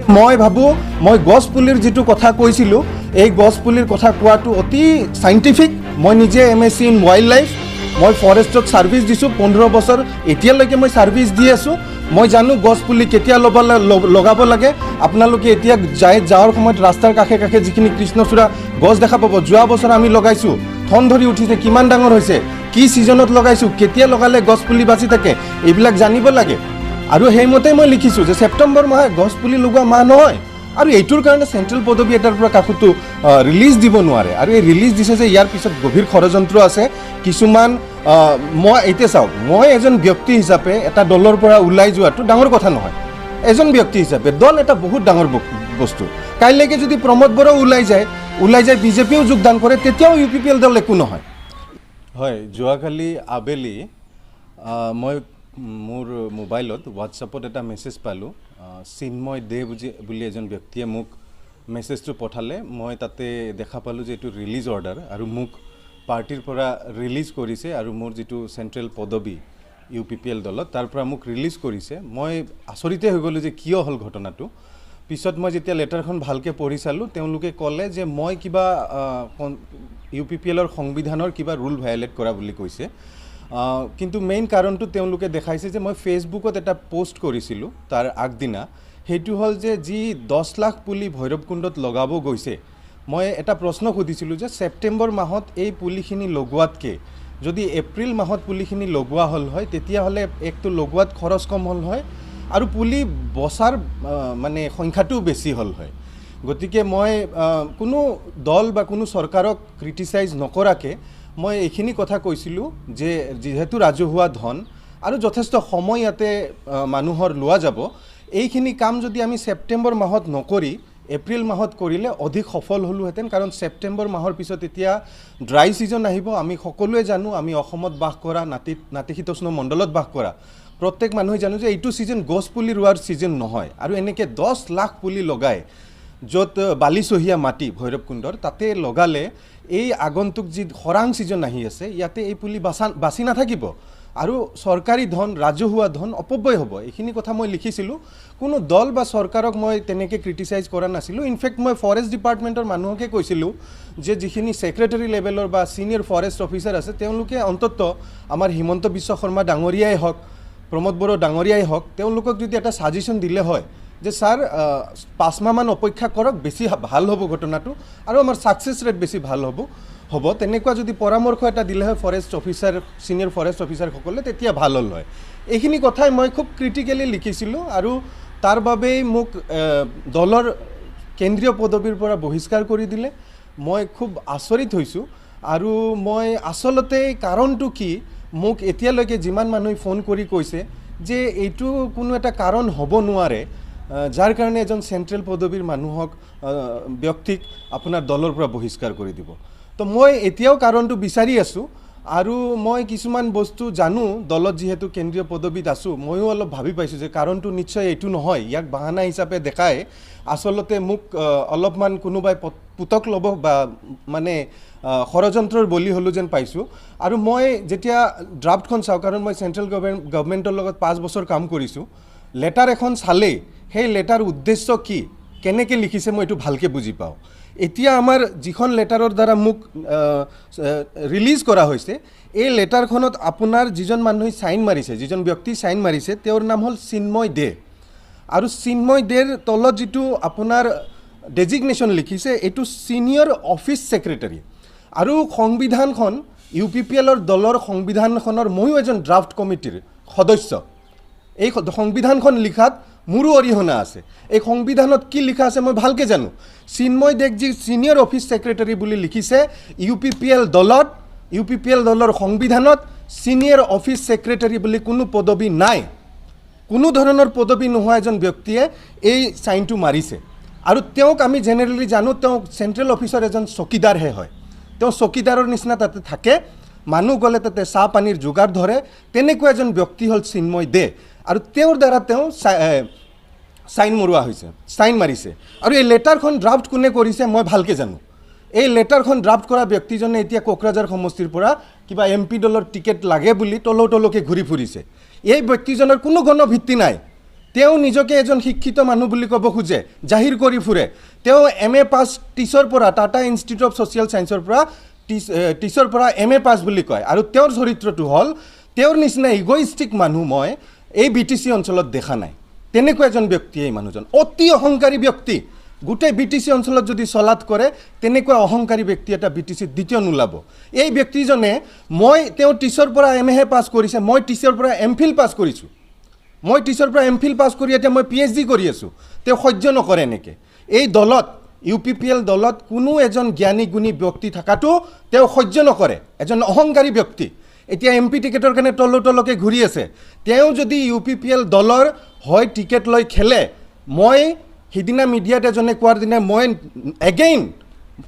মই ভাবোঁ মই গছ পুলিৰ যিটো কথা কৈছিলোঁ এই গছ পুলিৰ কথা কোৱাটো অতি চাইণ্টিফিক। মই নিজে MSc ইন ৱাইল্ড লাইফ, মই ফৰেষ্টত ছাৰ্ভিচ দিছোঁ 15 বছৰ, এতিয়ালৈকে মই ছাৰ্ভিচ দি আছোঁ। মই জানো গছ পুলি কেতিয়া লগাব লাগে। আপোনালোকে এতিয়া যাৱাৰ সময়ত ৰাস্তাৰ কাষে কাষে যিখিনি কৃষ্ণচূড়া গছ দেখা পাব, যোৱা বছৰ আমি লগাইছোঁ, ঠন ধৰি উঠিছে, কিমান ডাঙৰ হৈছে, কি ছিজনত লগাইছোঁ, কেতিয়া লগালে গছ পুলি বাচি থাকে, এইবিলাক জানিব লাগে। আৰু সেইমতেই মই লিখিছোঁ যে ছেপ্টেম্বৰ মাহ গছ পুলি লগোৱা মাহ নহয়। আৰু এইটোৰ কাৰণে চেণ্ট্ৰেল পদবী এটাৰ পৰা কাকতো ৰিলিজ দিব নোৱাৰে। আৰু এই ৰিলিজ দিছে যে ইয়াৰ পিছত গভীৰ ষড়যন্ত্ৰ আছে কিছুমান। মই এতিয়া চাওক, মই এজন ব্যক্তি হিচাপে এটা দলৰ পৰা ওলাই যোৱাটো ডাঙৰ কথা নহয়। এজন ব্যক্তি হিচাপে দল এটা বহুত ডাঙৰ বস্তু। কাইলৈকে যদি প্ৰমোদ বড়াও ওলাই যায় বিজেপিও যোগদান কৰে, তেতিয়াও UPPL দল একো নহয়। হয়, যোৱাকালি আবেলি মই মোৰ মোবাইলত হোৱাটছআপত এটা মেছেজ পালোঁ। চিন্ময় দে বুলি এজন ব্যক্তিয়ে মোক মেছেজটো পঠালে। মই তাতে দেখা পালোঁ যে এইটো ৰিলিজ অৰ্ডাৰ আৰু মোক পাৰ্টিৰ পৰা ৰিলিজ কৰিছে আৰু মোৰ যিটো চেণ্ট্ৰেল পদবী UPPL দলত তাৰ পৰা মোক ৰিলিজ কৰিছে। মই আচৰিতে হৈ গ'লোঁ যে কিয় হ'ল ঘটনাটো। পিছত মই যেতিয়া লেটাৰখন ভালকৈ পঢ়ি চালোঁ, তেওঁলোকে ক'লে যে মই কিবা UPPLৰ সংবিধানৰ কিবা ৰুল ভায়লেট কৰা বুলি কৈছে। কিন্তু মেইন কাৰণটো তেওঁলোকে দেখাইছে যে মই ফেচবুকত এটা পোষ্ট কৰিছিলোঁ তাৰ আগদিনা। সেইটো হ'ল যে যি 10 লাখ পুলি ভৈৰৱকুণ্ডত লগাব গৈছে, মই এটা প্ৰশ্ন সুধিছিলোঁ যে ছেপ্টেম্বৰ মাহত এই পুলিখিনি লগোৱাতকৈ যদি এপ্ৰিল মাহত পুলিখিনি লগোৱা হ'ল হয়, তেতিয়াহ'লে একটো লগোৱাত খৰচ কম হ'ল হয় আৰু পুলি বচাৰ মানে সংখ্যাটোও বেছি হ'ল হয়। গতিকে মই কোনো দল বা কোনো চৰকাৰক ক্ৰিটিচাইজ নকৰাকৈ মই এইখিনি কথা কৈছিলোঁ যে যিহেতু ৰাজহুৱা ধন আৰু যথেষ্ট সময় ইয়াতে মানুহৰ লোৱা যাব, এইখিনি কাম যদি আমি ছেপ্টেম্বৰ মাহত নকৰি এপ্ৰিল মাহত কৰিলে অধিক সফল হ'লোহেঁতেন। কাৰণ ছেপ্টেম্বৰ মাহৰ পিছত এতিয়া ড্ৰাই ছিজন আহিব। আমি সকলোৱে জানো, আমি অসমত বাস কৰা, নাতিশীতোষ্ণ মণ্ডলত বাস কৰা প্ৰত্যেক মানুহে জানো যে এইটো ছিজন গছ পুলি ৰোৱাৰ ছিজন নহয়। আৰু এনেকৈ 10 লাখ পুলি লগাই য'ত বালিচহীয়া মাটি ভৈৰৱকুণ্ডৰ তাতে লগালে এই আগন্তুক যি খৰাং ছিজন আহি আছে ইয়াতে এই পুলি বাচি নাথাকিব আৰু চৰকাৰী ধন, ৰাজহুৱা ধন অপব্যয় হ'ব। এইখিনি কথা মই লিখিছিলোঁ। কোনো দল বা চৰকাৰক মই তেনেকৈ ক্ৰিটিচাইজ কৰা নাছিলোঁ। ইনফেক্ট মই ফৰেষ্ট ডিপাৰ্টমেণ্টৰ মানুহকে কৈছিলোঁ যে যিখিনি ছেক্ৰেটাৰী লেভেলৰ বা ছিনিয়ৰ ফৰেষ্ট অফিচাৰ আছে তেওঁলোকে অন্তত আমাৰ হিমন্ত বিশ্ব শৰ্মা ডাঙৰীয়াই হওক, প্ৰমোদ বড়ো ডাঙৰীয়াই হওক, তেওঁলোকক যদি এটা ছাজেশ্যন দিলে হয় যে ছাৰ 5 মাহমান অপেক্ষা কৰক, বেছি ভাল হ'ব ঘটনাটো আৰু আমাৰ ছাকচেছ ৰেট বেছি ভাল হ'ব তেনেকুৱা যদি পৰামৰ্শ এটা দিলে হয় ফৰেষ্ট অফিচাৰ, ছিনিয়ৰ ফৰেষ্ট অফিচাৰসকলে, তেতিয়া ভাল হ'ল হয়। এইখিনি কথাই মই খুব ক্ৰিটিকেলি লিখিছিলোঁ আৰু তাৰ বাবেই মোক দলৰ কেন্দ্ৰীয় পদবীৰ পৰা বহিষ্কাৰ কৰি দিলে। মই খুব আচৰিত হৈছোঁ আৰু মই আচলতে কাৰণটো কি, মোক এতিয়ালৈকে যিমান মানুহে ফোন কৰি কৈছে যে এইটো কোনো এটা কাৰণ হ'ব নোৱাৰে যাৰ কাৰণে এজন চেণ্ট্ৰেল পদবীৰ মানুহক ব্যক্তিক আপোনাৰ দলৰ পৰা বহিষ্কাৰ কৰি দিব। তো মই এতিয়াও কাৰণটো বিচাৰি আছোঁ আৰু মই কিছুমান বস্তু জানো, দলত যিহেতু কেন্দ্ৰীয় পদবীত আছোঁ, ময়ো অলপ ভাবি পাইছোঁ যে কাৰণটো নিশ্চয় এইটো নহয়। ইয়াক বাহানা হিচাপে দেখাই আচলতে মোক অলপমান কোনোবাই পুতক ল'ব বা মানে ষড়যন্ত্ৰৰ বলি হ'লোঁ যেন পাইছোঁ। আৰু মই যেতিয়া ড্ৰাফ্টখন চাওঁ, কাৰণ মই চেণ্ট্ৰেল গভৰ্ণমেণ্টৰ লগত 5 বছৰ কাম কৰিছোঁ, লেটাৰ এখন চালেই সেই লেটাৰ উদ্দেশ্য কি, কেনেকৈ লিখিছে মই এইটো ভালকৈ বুজি পাওঁ। এতিয়া আমাৰ যিখন লেটাৰৰ দ্বাৰা মোক ৰিলিজ কৰা হৈছে, এই লেটাৰখনত আপোনাৰ যিজন মানুহে ছাইন মাৰিছে, যিজন ব্যক্তি ছাইন মাৰিছে, তেওঁৰ নাম হ'ল চিন্ময় দে। আৰু চিন্ময় দেৰ তলত যিটো আপোনাৰ ডেজিগনেশ্যন লিখিছে এইটো ছিনিয়ৰ অফিচ ছেক্ৰেটাৰী। আৰু সংবিধানখন UPPLৰ দলৰ সংবিধানখনৰ ময়ো এজন ড্ৰাফ্ট কমিটিৰ সদস্য। এই সংবিধানখন লিখাত মোৰো অৰিহণা আছে। এই সংবিধানত কি লিখা আছে মই ভালকৈ জানো। চিন্ময় দেক যি ছিনিয়ৰ অফিচ ছেক্ৰেটাৰী বুলি লিখিছে, UPPL দলৰ সংবিধানত ছিনিয়ৰ অফিচ ছেক্ৰেটাৰী বুলি কোনো পদবী নাই। কোনো ধৰণৰ পদবী নোহোৱা এজন ব্যক্তিয়ে এই চাইনটো মাৰিছে। আৰু তেওঁক আমি জেনেৰেলি জানো, তেওঁ চেণ্ট্ৰেল অফিচৰ এজন চকীদাৰহে হয়। তেওঁ চকীদাৰৰ নিচিনা তাতে থাকে, মানুহ গ'লে তাতে চাহ পানীৰ যোগাৰ ধৰে, তেনেকুৱা এজন ব্যক্তি হ'ল চিন্ময় দে। আৰু তেওঁৰ দ্বাৰা তেওঁ ছাইন মৰোৱা হৈছে, ছাইন মাৰিছে। আৰু এই লেটাৰখন ড্ৰাফ্ট কোনে কৰিছে মই ভালকৈ জানো। এই লেটাৰখন ড্ৰাফ্ট কৰা ব্যক্তিজনে এতিয়া কোকৰাঝাৰ সমষ্টিৰ পৰা কিবা MP দলৰ টিকেট লাগে বুলি তলকে ঘূৰি ফুৰিছে। এই ব্যক্তিজনৰ কোনো গণভিত্তি নাই। তেওঁ নিজকে এজন শিক্ষিত মানুহ বুলি ক'ব খোজে, জাহিৰ কৰি ফুৰে। তেওঁ MA পাছ টিচৰ পৰা, টাটা ইনষ্টিটিউট অফ ছ'চিয়েল ছায়েন্সৰ পৰা টিচৰ পৰা MA পাছ বুলি কয়। আৰু তেওঁৰ চৰিত্ৰটো হ'ল, তেওঁৰ নিচিনা ইগ'ইষ্টিক মানুহ মই এই BTC অঞ্চলত দেখা নাই। তেনেকুৱা এজন ব্যক্তি এই মানুহজন, অতি অহংকাৰী ব্যক্তি। গোটেই BTC অঞ্চলত যদি চলাত কৰে, তেনেকুৱা অহংকাৰী ব্যক্তি এটা BTCত দ্বিতীয় নোলাব। এই ব্যক্তিজনে, তেওঁ টিচৰ পৰা MA পাছ কৰিছে, মই টিচৰ পৰা MPhil পাছ কৰিছোঁ। মই টিচৰ পৰা MPhil পাছ কৰি এতিয়া মই PhD কৰি আছোঁ। তেওঁ সহ্য নকৰে এনেকৈ। এই দলত, UPPL দলত কোনো এজন জ্ঞানী গুণী ব্যক্তি থকাটো তেওঁ সহ্য নকৰে, এজন অহংকাৰী ব্যক্তি। এতিয়া MP টিকেটৰ কাৰণে তলকে ঘূৰি আছে। তেওঁ যদি UPPL দলৰ হয় টিকেট লৈ খেলে, মই সিদিনা মিডিয়াত এজনে কোৱাৰ দিনা মই এগেইন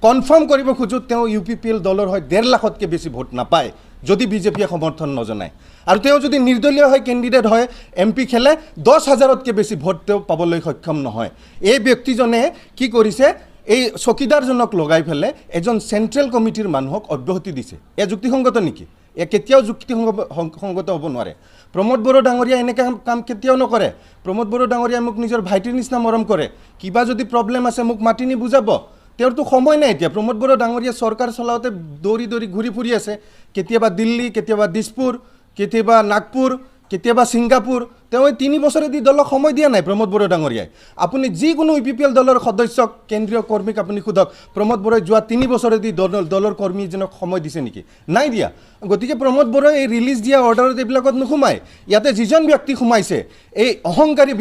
কনফাৰ্ম কৰিব খোজোঁ, তেওঁ UPPL দলৰ হয় 1.5 লাখতকৈ বেছি ভোট নাপায় যদি বিজেপিয়ে সমৰ্থন নজনায়। আৰু তেওঁ যদি নিৰ্দলীয় হয় কেণ্ডিডেট হয় MP খেলে, 10,000তকৈ বেছি ভোট তেওঁ পাবলৈ সক্ষম নহয়। এই ব্যক্তিজনে কি কৰিছে, এই চকীদাৰজনক লগাই পেলাই এজন চেণ্ট্ৰেল কমিটিৰ মানুহক অব্যাহতি দিছে। এয়া যুক্তিসংগত নেকি? এয়া কেতিয়াও যুক্তিসংগত হ'ব নোৱাৰে। প্ৰমোদ বড়ো ডাঙৰীয়া এনেকৈ কাম কেতিয়াও নকৰে। প্ৰমোদ বড়ো ডাঙৰীয়াই মোক নিজৰ ভাইটিৰ নিচিনা মৰম কৰে। কিবা যদি প্ৰব্লেম আছে মোক মাতি নি বুজাব। তেওঁৰতো সময় নাই এতিয়া। প্ৰমোদ বড়ো ডাঙৰীয়া চৰকাৰ চলাওঁতে দৌৰি ঘূৰি ফুৰি আছে। কেতিয়াবা দিল্লী, কেতিয়াবা দিছপুৰ, কেতিয়াবা নাগপুৰ, কেতিয়াবা ছিংগাপুৰ। তেওঁ 3 বছৰেদি দলক সময় দিয়া নাই প্ৰমোদ বড়ো ডাঙৰীয়াই। আপুনি যিকোনো UPPL দলৰ সদস্যক, কেন্দ্ৰীয় কৰ্মীক আপুনি সোধক, প্ৰমোদ বড়োই যোৱা 3 বছৰেদি দলৰ কৰ্মীজনক সময় দিছে নেকি? নাই দিয়া। গতিকে প্ৰমোদ বড়োই এই ৰিলিজ দিয়া অৰ্ডাৰত এইবিলাকত নোসোমায়। ইয়াতে যিজন ব্যক্তি সোমাইছে, এই অহংকাৰী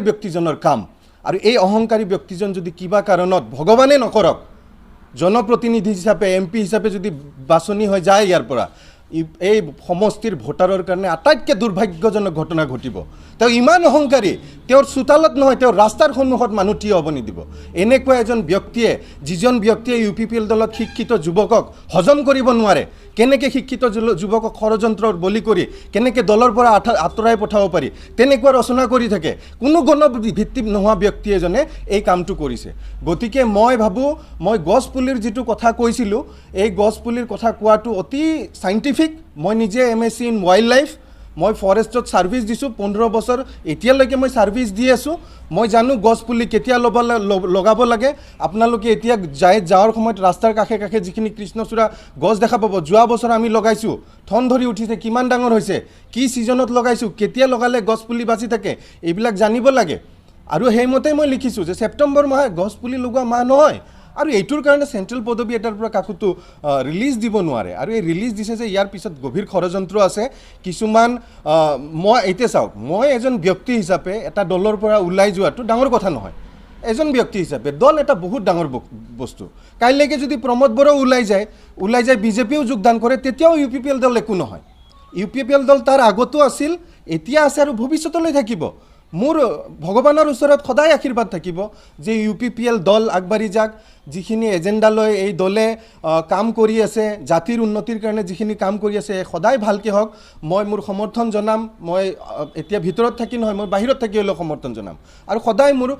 ব্যক্তিজনৰ কাম। আৰু এই অহংকাৰী ব্যক্তিজন যদি কিবা কাৰণত, ভগৱানে নকৰক, জনপ্ৰতিনিধি হিচাপে MP হিচাপে যদি বাছনি হৈ যায় ইয়াৰ পৰা, এই সমষ্টিৰ ভোটাৰৰ কাৰণে আটাইতকৈ দুৰ্ভাগ্যজনক ঘটনা ঘটিব। তেওঁ ইমান অহংকাৰী, তেওঁৰ চোতালত নহয়, তেওঁৰ ৰাস্তাৰ সন্মুখত মানুহ থিয় হ'ব নিদিব। এনেকুৱা এজন ব্যক্তিয়ে, যিজন ব্যক্তিয়ে UPPL দলত শিক্ষিত যুৱকক হজম কৰিব নোৱাৰে, কেনেকৈ শিক্ষিত যুৱকক ষড়যন্ত্ৰৰ বলি কৰি কেনেকৈ দলৰ পৰা আঁতৰাই পঠাব পাৰি, তেনেকুৱা ৰচনা কৰি থাকে। কোনো গণভিত্তি নোহোৱা ব্যক্তি এজনে এই কামটো কৰিছে। গতিকে মই ভাবোঁ, মই গছপুলিৰ যিটো কথা কৈছিলোঁ, এই গছপুলিৰ কথা কোৱাটো অতি চাইণ্টিফিক। মই নিজে MSc ইন ৱাইল্ড লাইফ, মই ফৰেষ্টত ছাৰ্ভিচ দিছোঁ 15 বছৰ, এতিয়ালৈকে মই ছাৰ্ভিচ দি আছোঁ। মই জানো গছপুলি কেতিয়া লগাব লাগে। আপোনালোকে এতিয়া যাৱাৰ সময়ত ৰাস্তাৰ কাষে যিখিনি কৃষ্ণচূড়া গছ দেখা পাব, যোৱা বছৰ আমি লগাইছোঁ, ঠন ধৰি উঠিছে, কিমান ডাঙৰ হৈছে, কি ছিজনত লগাইছোঁ, কেতিয়া লগালে গছপুলি বাচি থাকে, এইবিলাক জানিব লাগে। আৰু সেইমতেই মই লিখিছোঁ যে ছেপ্টেম্বৰ মাহে গছপুলি লগোৱা মাহ নহয়। আৰু এইটোৰ কাৰণে চেণ্ট্ৰেল পদবী এটাৰ পৰা কাকোতো ৰিলিজ দিব নোৱাৰে। আৰু এই ৰিলিজ দিছে যে ইয়াৰ পিছত গভীৰ ষড়যন্ত্ৰ আছে কিছুমান। মই এতিয়া চাওক, মই এজন ব্যক্তি হিচাপে এটা দলৰ পৰা ওলাই যোৱাটো ডাঙৰ কথা নহয়। এজন ব্যক্তি হিচাপে দল এটা বহুত ডাঙৰ বস্তু। কাইলৈকে যদি প্ৰমোদ বড়ো ওলাই যায় বিজেপিও যোগদান কৰে, তেতিয়াও UPPL দল একো নহয়। UPPL দল তাৰ আগতো আছিল, এতিয়া আছে আৰু ভৱিষ্যতলৈ থাকিব। মোৰ ভগৱানৰ ওচৰত সদায় আশীৰ্বাদ থাকিব যে UPPL দল আগবাঢ়ি যাক। যিখিনি এজেণ্ডা লৈ এই দলে কাম কৰি আছে, জাতিৰ উন্নতিৰ কাৰণে যিখিনি কাম কৰি আছে, সদায় ভালকৈ হওক। মই মোৰ সমৰ্থন জনাম। মই এতিয়া ভিতৰত থাকি নহয়, মই বাহিৰত থাকি হ'লেও সমৰ্থন জনাম। আৰু সদায় মোৰ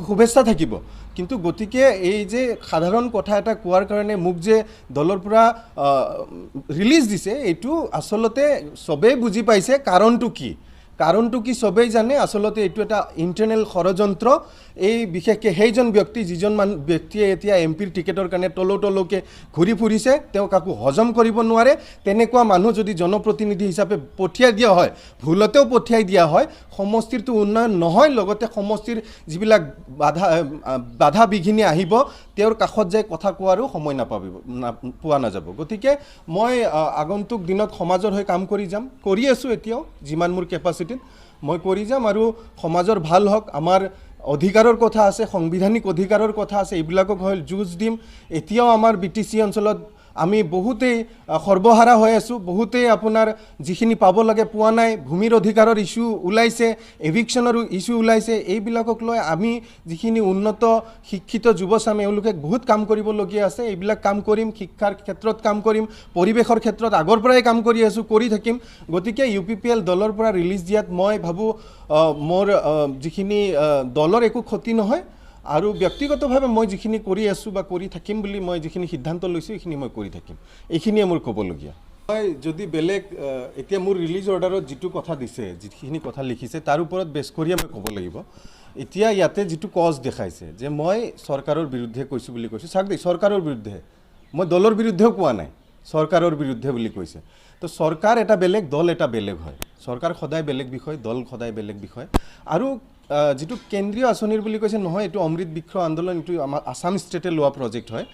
শুভেচ্ছা থাকিব। কিন্তু গতিকে এই যে সাধাৰণ কথা এটা কোৱাৰ কাৰণে মোক যে দলৰ পৰা ৰিলিজ দিছে, এইটো আচলতে চবেই বুজি পাইছে কাৰণটো কি চবেই জানে। আচলতে এইটো এটা ইণ্টাৰনেল ষড়যন্ত্ৰ। এই বিশেষকৈ সেইজন ব্যক্তি, যিজন ব্যক্তিয়ে এতিয়া MPৰ টিকেটৰ কাৰণে তলকে ঘূৰি ফুৰিছে, তেওঁ কাকো হজম কৰিব নোৱাৰে। তেনেকুৱা মানুহ যদি জনপ্ৰতিনিধি হিচাপে পঠিয়াই দিয়া হয়, ভুলতেও পঠিয়াই দিয়া হয়, সমষ্টিৰটো উন্নয়ন নহয়। লগতে সমষ্টিৰ যিবিলাক বাধা বিঘিনি আহিব, তেওঁৰ কাষত যাই কথা কোৱাৰো সময় পোৱা নাযাব। গতিকে মই আগন্তুক দিনত সমাজৰ হৈ কাম কৰি আছোঁ। এতিয়াও যিমান মোৰ কেপাচিটিত মই কৰি যাম। আৰু সমাজৰ ভাল হওক, আমাৰ অধিকাৰৰ কথা আছে, সাংবিধানিক অধিকাৰৰ কথা আছে, এইবিলাকক হৈ যুঁজ দিম। এতিয়াও আমাৰ BTC অঞ্চলত আমি বহুতেই সৰ্বহাৰা হৈ আছোঁ। বহুতেই আপোনাৰ যিখিনি পাব লাগে পোৱা নাই। ভূমিৰ অধিকাৰৰ ইছ্যু ওলাইছে, এভিকশ্যনৰ ইছ্যু ওলাইছে। এইবিলাকক লৈ আমি যিখিনি উন্নত শিক্ষিত যুৱচাম, এওঁলোকে বহুত কাম কৰিবলগীয়া আছে। এইবিলাক কাম কৰিম, শিক্ষাৰ ক্ষেত্ৰত কাম কৰিম, পৰিৱেশৰ ক্ষেত্ৰত আগৰ পৰাই কাম কৰি আছোঁ, কৰি থাকিম। গতিকে UPPL দলৰ পৰা ৰিলিজ দিয়াত মই ভাবোঁ মোৰ যিখিনি দলৰ একো ক্ষতি নহয়। আৰু ব্যক্তিগতভাৱে মই যিখিনি কৰি আছোঁ বা কৰি থাকিম বুলি মই যিখিনি সিদ্ধান্ত লৈছোঁ, এইখিনি মই কৰি থাকিম। এইখিনিয়ে মোৰ ক'বলগীয়া। মই যদি বেলেগ এতিয়া মোৰ ৰিলিজ অৰ্ডাৰত যিটো কথা দিছে যিখিনি কথা লিখিছে তাৰ ওপৰত বেছ কৰিয়ে মই ক'ব লাগিব এতিয়া ইয়াতে যিটো কজ দেখাইছে যে মই চৰকাৰৰ বিৰুদ্ধে কৈছোঁ বুলি কৈছোঁ চাওক দেই চৰকাৰৰ বিৰুদ্ধে মই দলৰ বিৰুদ্ধেও কোৱা নাই চৰকাৰৰ বিৰুদ্ধে বুলি কৈছে তো চৰকাৰ এটা বেলেগ দল এটা বেলেগ হয় চৰকাৰ সদায় বেলেগ বিষয় দল সদায় বেলেগ বিষয় আৰু যিটো কেন্দ্ৰীয় আঁচনিৰ বুলি কৈছে নহয় এইটো অমৃত বৃক্ষ আন্দোলন এইটো আমাৰ আসাম ষ্টেটে লোৱা প্ৰজেক্ট হয়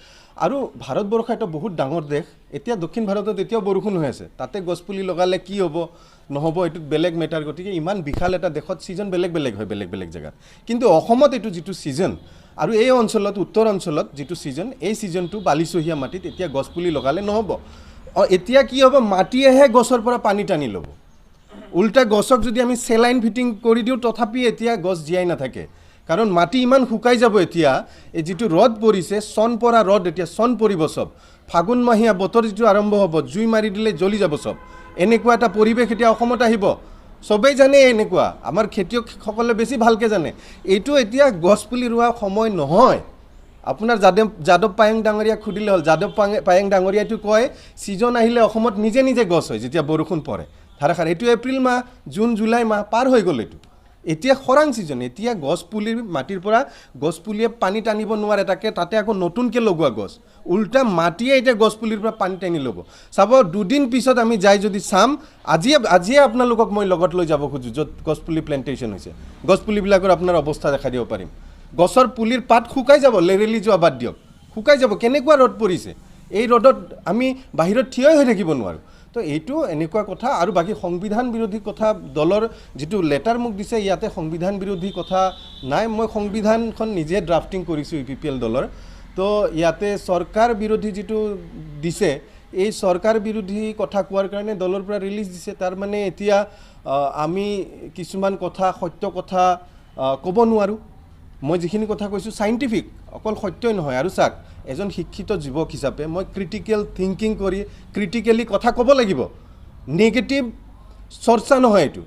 আৰু ভাৰতবৰ্ষ এটা বহুত ডাঙৰ দেশ এতিয়া দক্ষিণ ভাৰতত এতিয়াও বৰষুণ হৈ আছে তাতে গছপুলি লগালে কি হ'ব নহ'ব এইটোত বেলেগ মেটাৰ গতিকে ইমান বিশাল এটা দেশত ছিজন বেলেগ বেলেগ হয় বেলেগ বেলেগ জেগাত কিন্তু অসমত এইটো যিটো ছিজন আৰু এই অঞ্চলত উত্তৰ অঞ্চলত যিটো ছিজন এই ছিজনটো বালিচহীয়া মাটিত এতিয়া গছপুলি লগালে নহ'ব এতিয়া কি হ'ব মাটিয়েহে গছৰ পৰা পানী টানি ল'ব উল্টা গছক যদি আমি চেলাইন ফিটিং কৰি দিওঁ তথাপি এতিয়া গছ জীয়াই নাথাকে কাৰণ মাটি ইমান শুকাই যাব এতিয়া এই যিটো ৰদ পৰিছে চন পৰা ৰদ এতিয়া চন পৰিব চব ফাগুন মাহীয়া বতৰ যিটো আৰম্ভ হ'ব জুই মাৰি দিলে জ্বলি যাব চব এনেকুৱা এটা পৰিৱেশ এতিয়া অসমত আহিব সবেই জানে এনেকুৱা আমাৰ খেতিয়কসকলে বেছি ভালকৈ জানে এইটো এতিয়া গছপুলি ৰোৱা সময় নহয় আপোনাৰ যাদৱ পায়েং ডাঙৰীয়াক সুধিলে হ'ল যাদৱ পায়েং ডাঙৰীয়াটো কয় ছিজন আহিলে অসমত নিজে নিজে গছ হয় যেতিয়া বৰষুণ পৰে ধাৰাসাৰ এইটো এপ্ৰিল মাহ জুন জুলাই মাহ পাৰ হৈ গ'ল এইটো এতিয়া খৰাং ছিজন এতিয়া গছপুলিৰ মাটিৰ পৰা গছপুলিয়ে পানী টানিব নোৱাৰে তাতে আকৌ নতুনকৈ লগোৱা গছ উল্টা মাটিয়ে এতিয়া গছপুলিৰ পৰা পানী টানি ল'ব চাব দুদিন পিছত আমি যাই যদি চাম আজিয়ে আপোনালোকক মই লগত লৈ যাব খোজোঁ য'ত গছপুলি প্লেণ্টেশ্যন হৈছে গছপুলিবিলাকৰ আপোনাৰ অৱস্থা দেখা দিব পাৰিম গছৰ পুলিৰ পাত শুকাই যাব লেৰেলি যোৱা বাদ দিয়ক শুকাই যাব কেনেকুৱা ৰ'দ পৰিছে এই ৰ'দত আমি বাহিৰত থিয় হৈ থাকিব নোৱাৰোঁ তো এইটো এনেকুৱা কথা আৰু বাকী সংবিধান বিৰোধী কথা দলৰ যিটো লেটাৰ মোক দিছে ইয়াতে সংবিধান বিৰোধী কথা নাই মই সংবিধানখন নিজে ড্ৰাফটিং কৰিছোঁ UPPL দলৰ তো ইয়াতে চৰকাৰ বিৰোধী যিটো দিছে এই চৰকাৰ বিৰোধী কথা কোৱাৰ কাৰণে দলৰ পৰা ৰিলিজ দিছে তাৰ মানে এতিয়া আমি কিছুমান কথা সত্য কথা ক'ব নোৱাৰোঁ মই যিখিনি কথা কৈছোঁ চাইণ্টিফিক অকল সত্যই নহয় আৰু চাওক এজন শিক্ষিত যুৱক হিচাপে মই ক্ৰিটিকেল থিংকিং কৰি ক্ৰিটিকেলি কথা ক'ব লাগিব নেগেটিভ চৰ্চা নহয় এইটো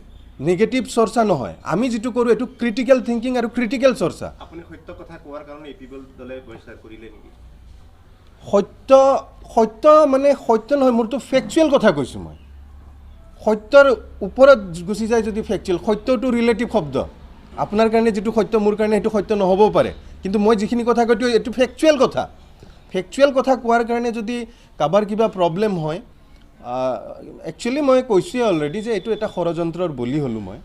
নেগেটিভ চৰ্চা নহয় আমি যিটো কৰোঁ এইটো ক্ৰিটিকেল থিংকিং আৰু ক্ৰিটিকেল চৰ্চা আপুনি সত্য কথা কোৱাৰ কাৰণে UPPL দলে বহিষ্কাৰ কৰিলে নেকি সত্য মানে সত্য নহয় মোৰতো ফেকচুৱেল কথা কৈছোঁ মই সত্যৰ ওপৰত গুচি যায় যদি ফেকচুৱেল সত্যটো ৰিলেটিভ শব্দ আপোনাৰ কাৰণে যিটো সত্য মোৰ কাৰণে সেইটো সত্য নহ'বও পাৰে কিন্তু মই যিখিনি কথা কৈছোঁ এইটো ফেকচুৱেল কথা কোৱাৰ কাৰণে যদি কাৰোবাৰ কিবা প্ৰব্লেম হয় একচুৱেলি মই কৈছোঁৱে অলৰেডি যে এইটো এটা ষড়যন্ত্ৰৰ বলি হ'লোঁ মই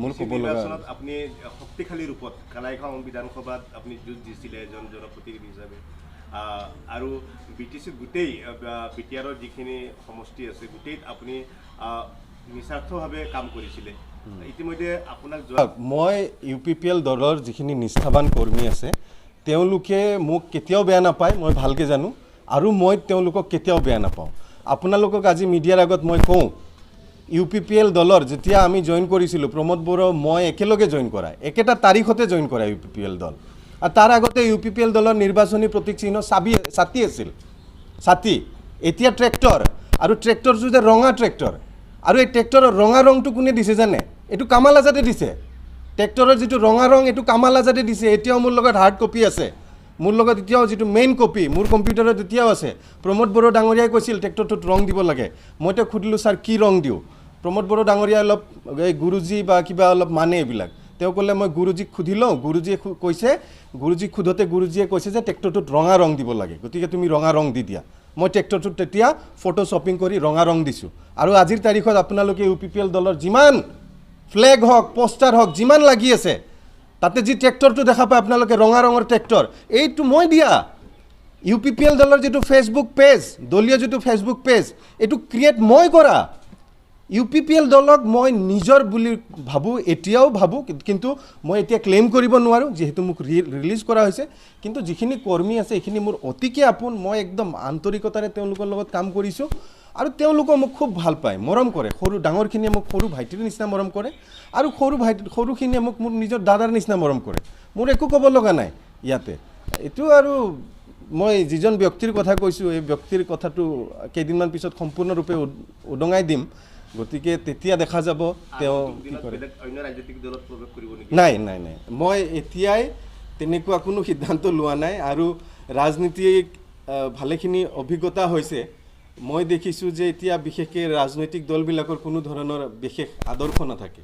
মোৰ ক'ব লগা আপুনি শক্তিশালী ৰূপত কানাইগাঁও বিধানসভাত আপুনি যুঁজ দিছিলে এজন জনপ্ৰতিনিধি হিচাপে আৰু BTC গোটেই BTRৰ যিখিনি সমষ্টি আছে গোটেইত আপুনি নিস্বাৰ্থভাৱে কাম কৰিছিলে ইতিমধ্যে আপোনাক মই UPPL দলৰ যিখিনি নিষ্ঠাবান কৰ্মী আছে তেওঁলোকে মোক কেতিয়াও বেয়া নাপায় মই ভালকৈ জানো আৰু মই তেওঁলোকক কেতিয়াও বেয়া নাপাওঁ আপোনালোকক আজি মিডিয়াৰ আগত মই কওঁ UPPL দলৰ যেতিয়া আমি জইন কৰিছিলোঁ প্ৰমোদ বড়ো মই একেলগে জইন কৰা একেটা তাৰিখতে জইন কৰা UPPL দল আৰু তাৰ আগতে UPPL দলৰ নিৰ্বাচনী প্ৰতীক চিহ্ন ছাতি আছিল ছাতি এতিয়া ট্ৰেক্টৰ আৰু ট্ৰেক্টৰটো যে ৰঙা ট্ৰেক্টৰ আৰু এই ট্ৰেক্টৰৰ ৰঙা ৰংটো কোনে দিছে জানে এইটো কামাল আজাদে দিছে ট্ৰেক্টৰৰ যিটো ৰঙা ৰং এইটো কামাল আজাদে দিছে এতিয়াও মোৰ লগত হাৰ্ড কপি আছে মোৰ লগত এতিয়াও যিটো মেইন কপি মোৰ কম্পিউটাৰত এতিয়াও আছে প্ৰমোদ বড়ো ডাঙৰীয়াই কৈছিল ট্ৰেক্টৰটোত ৰং দিব লাগে মই তেওঁক সুধিলোঁ ছাৰ কি ৰং দিওঁ প্ৰমোদ বড়ো ডাঙৰীয়াই অলপ এই গুৰুজী বা কিবা অলপ মানে এইবিলাক তেওঁ ক'লে মই গুৰুজীক সুধি লওঁ গুৰুজীয়ে কৈছে গুৰুজীক সোধোতে গুৰুজীয়ে কৈছে যে ট্ৰেক্টৰটোত ৰঙা ৰং দিব লাগে গতিকে তুমি ৰঙা ৰং দি দিয়া মই ট্ৰেক্টৰটোত তেতিয়া ফটো শ্বপিং কৰি ৰঙা ৰং দিছোঁ আৰু আজিৰ তাৰিখত আপোনালোকে UPPL দলৰ যিমান ফ্লেগ হওক পোষ্টাৰ হওক যিমান লাগি আছে তাতে যি ট্ৰেক্টৰটো দেখা পায় আপোনালোকে ৰঙা ৰঙৰ ট্ৰেক্টৰ এইটো মই দিয়া UPPL দলৰ যিটো ফেচবুক পেজ দলীয় যিটো ফেচবুক পেজ এইটো ক্ৰিয়েট মই কৰা UPPL দলক মই নিজৰ বুলি ভাবোঁ এতিয়াও ভাবোঁ কিন্তু মই এতিয়া ক্লেইম কৰিব নোৱাৰোঁ যিহেতু মোক ৰিলিজ কৰা হৈছে কিন্তু যিখিনি কৰ্মী আছে এইখিনি মোৰ অতিকে আপোন মই একদম আন্তৰিকতাৰে তেওঁলোকৰ লগত কাম কৰিছোঁ আৰু তেওঁলোকে মোক খুব ভাল পায় মৰম কৰে সৰু ডাঙৰখিনিয়ে মোক সৰু ভাইটিৰ নিচিনা মৰম কৰে আৰু সৰুখিনিয়ে মোক মোৰ নিজৰ দাদাৰ নিচিনা মৰম কৰে মোৰ একো ক'ব লগা নাই ইয়াতে এইটো আৰু মই যিজন ব্যক্তিৰ কথা কৈছোঁ এই ব্যক্তিৰ কথাটো কেইদিনমান পিছত সম্পূৰ্ণৰূপে উদঙাই দিম গতিকে তেতিয়া দেখা যাব তেওঁ কি কৰে নাই মই এতিয়াই তেনেকুৱা কোনো সিদ্ধান্ত লোৱা নাই আৰু ৰাজনীতিক ভালেখিনি অভিজ্ঞতা হৈছে মই দেখিছোঁ যে এতিয়া বিশেষকৈ ৰাজনৈতিক দলবিলাকৰ কোনো ধৰণৰ বিশেষ আদৰ্শ নাথাকে।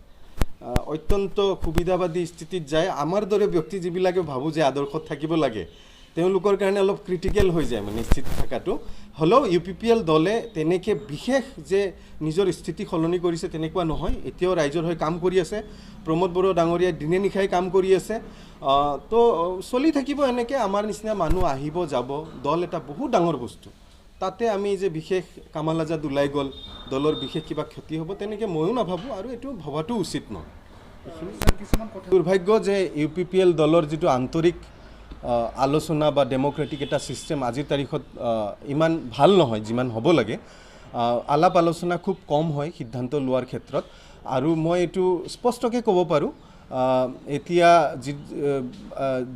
অত্যন্ত সুবিধাবাদী স্থিতিত যায়। আমাৰ দৰে ব্যক্তি যিবিলাকে ভাবোঁ যে আদৰ্শত থাকিব লাগে, তেওঁলোকৰ কাৰণে অলপ ক্ৰিটিকেল হৈ যায় মানে স্থিতি থকাটো। হ'লেও UPPL দলে তেনেকৈ বিশেষ যে নিজৰ স্থিতি সলনি কৰিছে তেনেকুৱা নহয়। এতিয়াও ৰাইজৰ হৈ কাম কৰি আছে। প্ৰমোদ বড়ো ডাঙৰীয়াই দিনে নিশাই কাম কৰি আছে। তো চলি থাকিব এনেকৈ। আমাৰ নিচিনা মানুহ আহিব যাব। দল এটা বহুত ডাঙৰ বস্তু। তাতে আমি যে বিশেষ কামাল আজাদ ওলাই গ'ল, দলৰ বিশেষ কিবা ক্ষতি হ'ব তেনেকৈ ময়ো নাভাবোঁ, আৰু এইটো ভবাটো উচিত নহয়। দুৰ্ভাগ্য যে UPPL দলৰ যিটো আন্তৰিক আলোচনা বা ডেম'ক্ৰেটিক এটা ছিষ্টেম আজিৰ তাৰিখত ইমান ভাল নহয় যিমান হ'ব লাগে। আলাপ আলোচনা খুব কম হয় সিদ্ধান্ত লোৱাৰ ক্ষেত্ৰত। আৰু মই এইটো স্পষ্টকৈ ক'ব পাৰোঁ, এতিয়া যি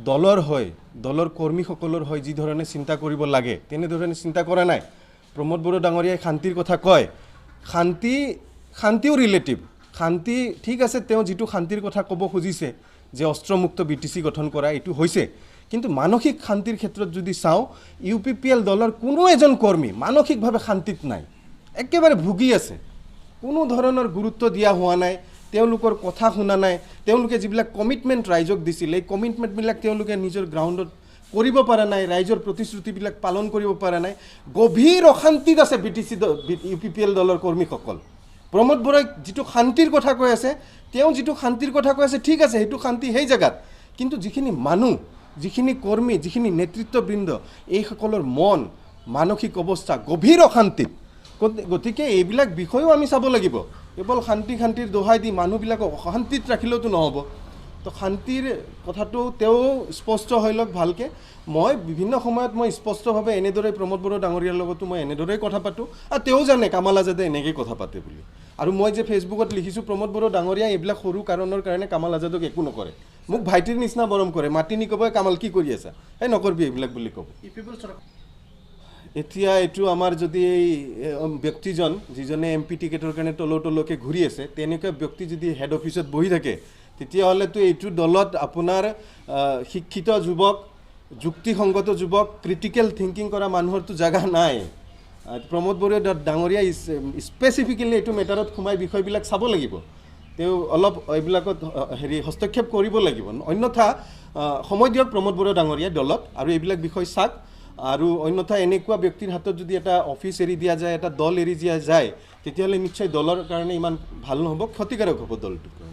দলৰ হয়, দলৰ কৰ্মীসকলৰ হয় যি ধৰণে চিন্তা কৰিব লাগে তেনেধৰণে চিন্তা কৰা নাই। প্ৰমোদ বড়ো ডাঙৰীয়াই শান্তিৰ কথা কয়। শান্তিও ৰিলেটিভ। শান্তি ঠিক আছে, তেওঁ যিটো শান্তিৰ কথা ক'ব খুজিছে যে অস্ত্ৰমুক্ত BTC গঠন কৰা, এইটো হৈছে। কিন্তু মানসিক শান্তিৰ ক্ষেত্ৰত যদি চাওঁ, UPPL দলৰ কোনো এজন কৰ্মী মানসিকভাৱে শান্তিত নাই, একেবাৰে ভুগি আছে। কোনো ধৰণৰ গুৰুত্ব দিয়া হোৱা নাই, তেওঁলোকৰ কথা শুনা নাই। তেওঁলোকে যিবিলাক কমিটমেণ্ট ৰাইজক দিছিল, এই কমিটমেণ্টবিলাক তেওঁলোকে নিজৰ গ্ৰাউণ্ডত কৰিব পৰা নাই, ৰাইজৰ প্ৰতিশ্ৰুতিবিলাক পালন কৰিব পৰা নাই। গভীৰ অশান্তিত আছে UPPL দলৰ কৰ্মীসকল। প্ৰমোদ বড়োই যিটো শান্তিৰ কথা কৈ আছে, তেওঁ যিটো শান্তিৰ কথা কৈ আছে ঠিক আছে, সেইটো শান্তি সেই জেগাত। কিন্তু যিখিনি মানুহ, যিখিনি কৰ্মী, যিখিনি নেতৃত্ববৃন্দ, এইসকলৰ মন মানসিক অৱস্থা গভীৰ অশান্তিত। গতিকে এইবিলাক বিষয়েও আমি চাব লাগিব। কেৱল শান্তিৰ দোহাই দি মানুহবিলাকক অশান্তিত ৰাখিলেওতো নহ'ব। তো শান্তিৰ কথাটো তেওঁ স্পষ্ট হৈ লওক ভালকৈ। মই বিভিন্ন সময়ত মই স্পষ্টভাৱে এনেদৰে প্ৰমোদ বড়ো ডাঙৰীয়াৰ লগতো মই এনেদৰেই কথা পাতোঁ, আৰু তেওঁ জানে কামাল আজাদে এনেকৈ কথা পাতে বুলি। আৰু মই যে ফেচবুকত লিখিছোঁ প্ৰমোদ বড়ো ডাঙৰীয়াই এইবিলাক সৰু কাৰণৰ কাৰণে কামাল আজাদক একো নকৰে, মোক ভাইটিৰ নিচিনা মৰম কৰে। মাতি নি ক'ব কামাল কি কৰি আছা, এই নকৰবি এইবিলাক বুলি ক'ব। এতিয়া এইটো আমাৰ যদি এই ব্যক্তিজন যিজনে MP টিকেটৰ কাৰণে তলকৈ ঘূৰি আছে, তেনেকুৱা ব্যক্তি যদি হেড অফিচত বহি থাকে, তেতিয়াহ'লেতো এইটো দলত আপোনাৰ শিক্ষিত যুৱক, যুক্তিসংগত যুৱক, ক্ৰিটিকেল থিংকিং কৰা মানুহৰতো জেগা নাই। প্ৰমোদ বড়ো ডাঙৰীয়াই স্পেচিফিকেলি এইটো মেটাৰত সোমাই বিষয়বিলাক চাব লাগিব। তেওঁ অলপ এইবিলাকত হস্তক্ষেপ কৰিব লাগিব। অন্যথা সময় দিয়ক প্ৰমোদ বড়ো ডাঙৰীয়াই দলত, আৰু এইবিলাক বিষয় চাওক। আৰু অন্যথা এনেকুৱা ব্যক্তিৰ হাতত যদি এটা অফিচ এৰি দিয়া যায়, এটা দল এৰি দিয়া যায়, তেতিয়াহ'লে নিশ্চয় দলৰ কাৰণে ইমান ভাল নহ'ব, ক্ষতিকাৰক হ'ব দলটোৰ কাৰণে।